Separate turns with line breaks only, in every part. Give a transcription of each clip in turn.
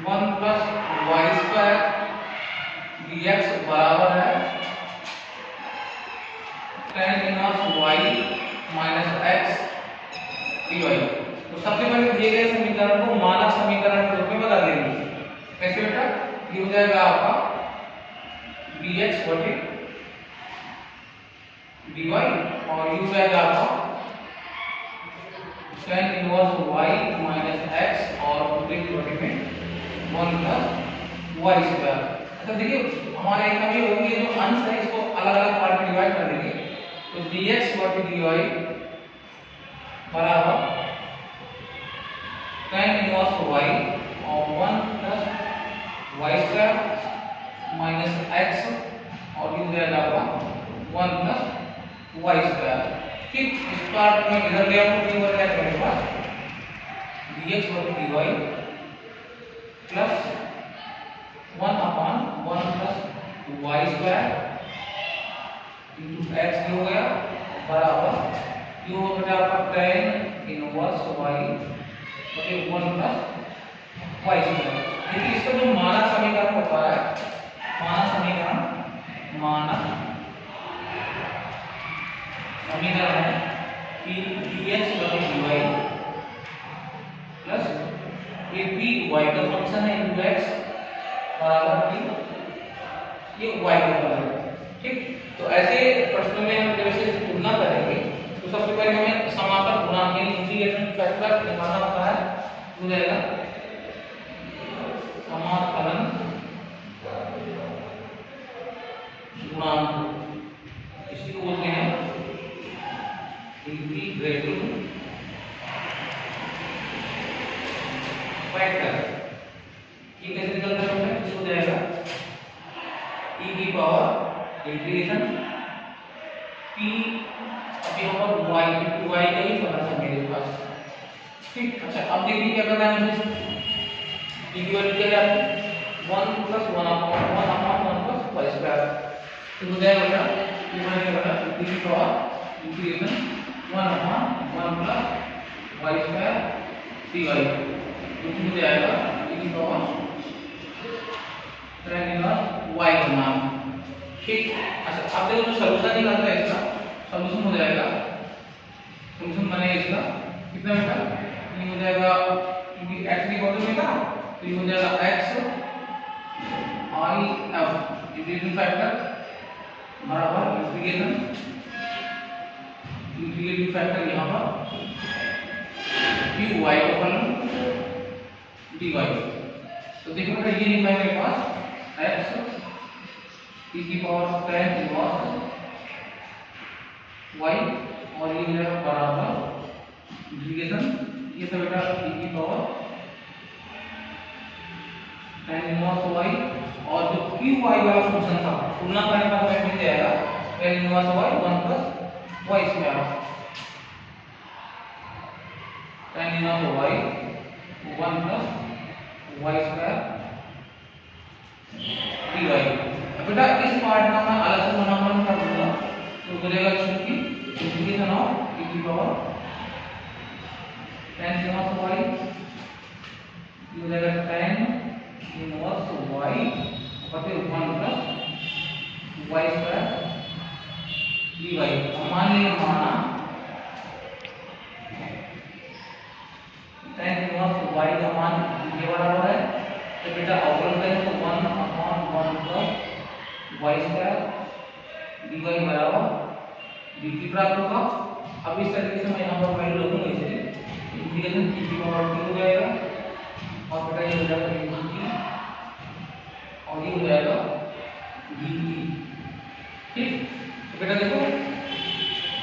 One plus y square dx बराबर है tan inverse y minus x dy। तो सबसे पहले दिए गए समीकरण को मानक समीकरण के रूप में बदल देंगे। कैसे बेटा? ये हो जाएगा आपका dx बटे dy और ये हो जाएगा आपका tan inverse y minus x और दूसरे की बटे में 1 प्लस वाई स्क्वायर। तो देखिए हमारे यहाँ भी होगी, ये जो अंश है इसको अलग अलग पार्ट में डिवाइड कर देंगे। तो dx बटे dy बराबर tan इनवर्स y और 1 plus y square minus x और ये हो जाएगा आपका 1 प्लस वाई स्क्वायर। ठीक, इस पार्ट में इधर ले आओ तो ये बन जाएगा मेरे पास dx बटे dy plus 1 upon 1 plus y square into x हो गया बराबर ये हो गया आपका tan इनवर्स y बटे 1 प्लस वाई स्क्वायर। देखिए इसका जो मानक समीकरण होता है, मानक समीकरण है कि dx बटे dy प्लस ये p y का फंक्शन है इनटू x बराबर p ये y का फंक्शन है। ठीक, तो ऐसे प्रश्नों में हम जब इसे तुलना करेंगे तो सबसे पहले हमें समाकल गुणांक यानी इंटीग्रेशन फैक्टर निकालना होता है। हो जाएगा समाकलन गुणांक, इसी को बोलते हैं इंटीग्रेटिंग फैक्टर। ये कैसे निकलता है? हो जाएगा e की पावर इंटीग्रेशन p अब यहाँ पर y इंटू y का ही फलन है मेरे पास। ठीक, अच्छा अब देखिए क्या करना है मुझे। p की वैल्यू क्या है आपको 1 plus 1 upon 1 plus y square. तो हो जाएगा बेटा ये बनेगा e की power integration 1 upon 1 plus y square dy। तो हो जाएगा e की पावर tan इनवर्स y का मान। ठीक, अच्छा अब देखो जो सॉल्यूशन निकालता है इसका सॉल्यूशन हो जाएगा, सॉल्यूशन बनेगा इसका कितना बेटा? ये हो जाएगा क्योंकि x की वैल्यू में था तो ये हो जाएगा x i f integration factor बराबर इंटीग्रेटिंग फैक्टर यहाँ पर q y का फलन dy। तो देखो बेटा ये निकला मेरे पास x e की पावर tan इनवर्स y और ये है बराबर इंटीग्रेशन ये सब बेटा e की पावर tan इनवर्स y और जो q y वाला फंक्शन था तुलना करने पर हमें मिल जाएगा tan inverse y 1 plus y square. tan inverse y 1 plus y square dy। बेटा इस पार्ट का मैं अलग से समाकलन कर दूंगा तो बनेगा क्योंकि इंटीग्रेशन ऑफ e की पावर tan इनवर्स y ये हो जाएगा tan इनवर्स y बटे 1 प्लस y स्क्वायर dy। मान लीजिए माना tan इनवर्स y का मान ये बराबर है तो बेटा अवकलन करें तो 1 upon 1 plus y square dy बराबर dt प्राप्त होगा। अब इस तरीके से मैं यहाँ पर वैल्यू रखूंगा, इसलिए इंटीग्रेशन e की पावर t हो जाएगा और बेटा ये हो जाएगा dt और ये हो जाएगा dt। ठीक, तो बेटा देखो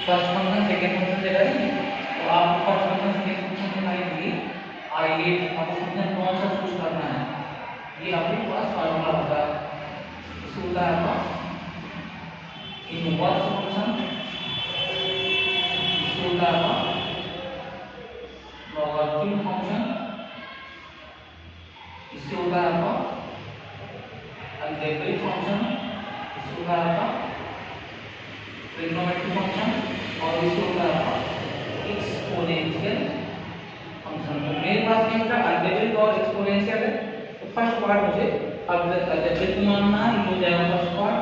फर्स्ट फंक्शन सेकंड फंक्शन दे रहा है तो आप फर्स्ट फंक्शन सेकंड फंक्शन बनाने के लिए आइए आपको फंक्शन कौन सा चूज करना है ये आपके पास फार्मूला होता है। होता है आपका इनवर्स फंक्शन, इसको होता है आपका लॉगरिथम फंक्शन, इससे होता है आपका अलजेब्रिक फंक्शन, इससे होता है आपका ट्रिग्नोमेट्रिक फंक्शन और इससे होता है आपका एक्सपोनेंशियल फंक्शन। तो मेरे पास क्या होता है अलजेब्रिक और एक्सपोनेंशियल है तो फर्स्ट पार्ट मुझे अब व्यक्त मानना है, ये हो जाएगा फर्स्ट पार्ट,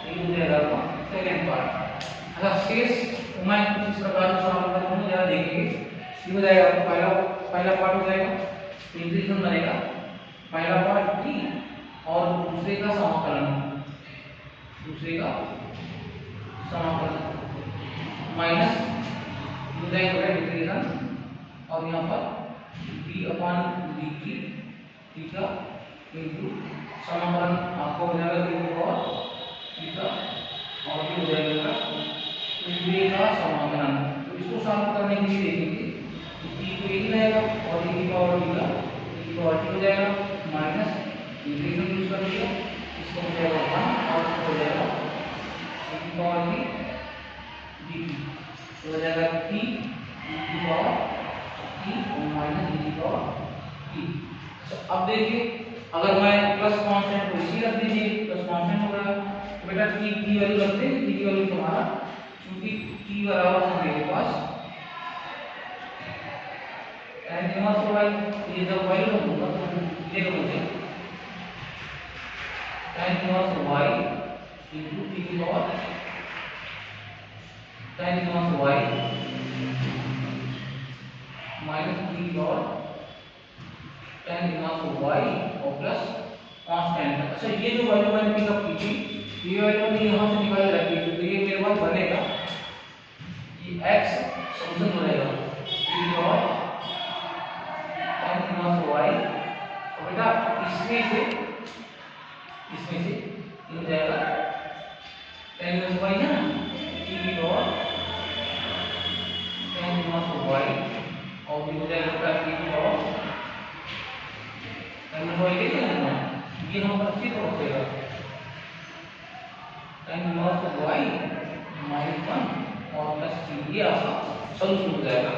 ये हो जाएगा आपका सेकंड पार्ट। अच्छा शेष मैं कुछ इस प्रकार से सॉल्व करता हूँ, जरा देखेंगे। ये हो जाएगा पहला पार्ट हो जाएगा, इंटीग्रेशन बनेगा पहला पार्ट t और दूसरे का समाकलन, दूसरे का समाकलन माइनस हो जाएगा इंटीग्रेशन और यहाँ पर d/dt थीटा इनटू समाकलन आपको हो जाएगा थीटा और ये हो जाएगा इंटीग्रल का समाकलन। तो इसको सॉल्व करने के लिए देखेंगे तो t को यही रहेगा और e की पावर t हो जाएगा माइनस इंटीग्रेशन यूज कर लिया, इसको हो जाएगा 1 और इसको हो जाएगा e की पावर dt, तो हो जाएगा t e की पावर t और माइनस e की पावर t। अब देखिए अगर मैं प्लस कांस्टेंट को इसी रख दीजिए, प्लस कांस्टेंट हो रहा है तो बेटा t की वैल्यू रखते हैं, t की वैल्यू तुम्हारा क्योंकि t बराबर है मेरे पास tan इनवर्स y, ये जब वैल्यू होगा तो ये मुझे tan inverse y into t की power tan inverse y minus t की पावर tan इनवर्स y और प्लस कांस्टेंट। अच्छा ये जो वैल्यू मैंने पिकअप की थी, ये वैल्यू मैंने यहाँ से निकाल रखी थी, तो ये मेरे पास बनेगा ये x सॉल्यूशन हो जाएगा t की पावर tan इनवर्स y और बेटा इसमें से ये हो जाएगा tan इनवर्स y है ना, t की पावर tan इनवर्स y और ये हो जाएगा बेटा t की पावर tan इनवर्स y कैसे होगा, ये यहाँ पर अच्छी तरह होगा tan इनवर्स y -1 और प्लस t, ये आपका सॉल्यूशन हो जाएगा।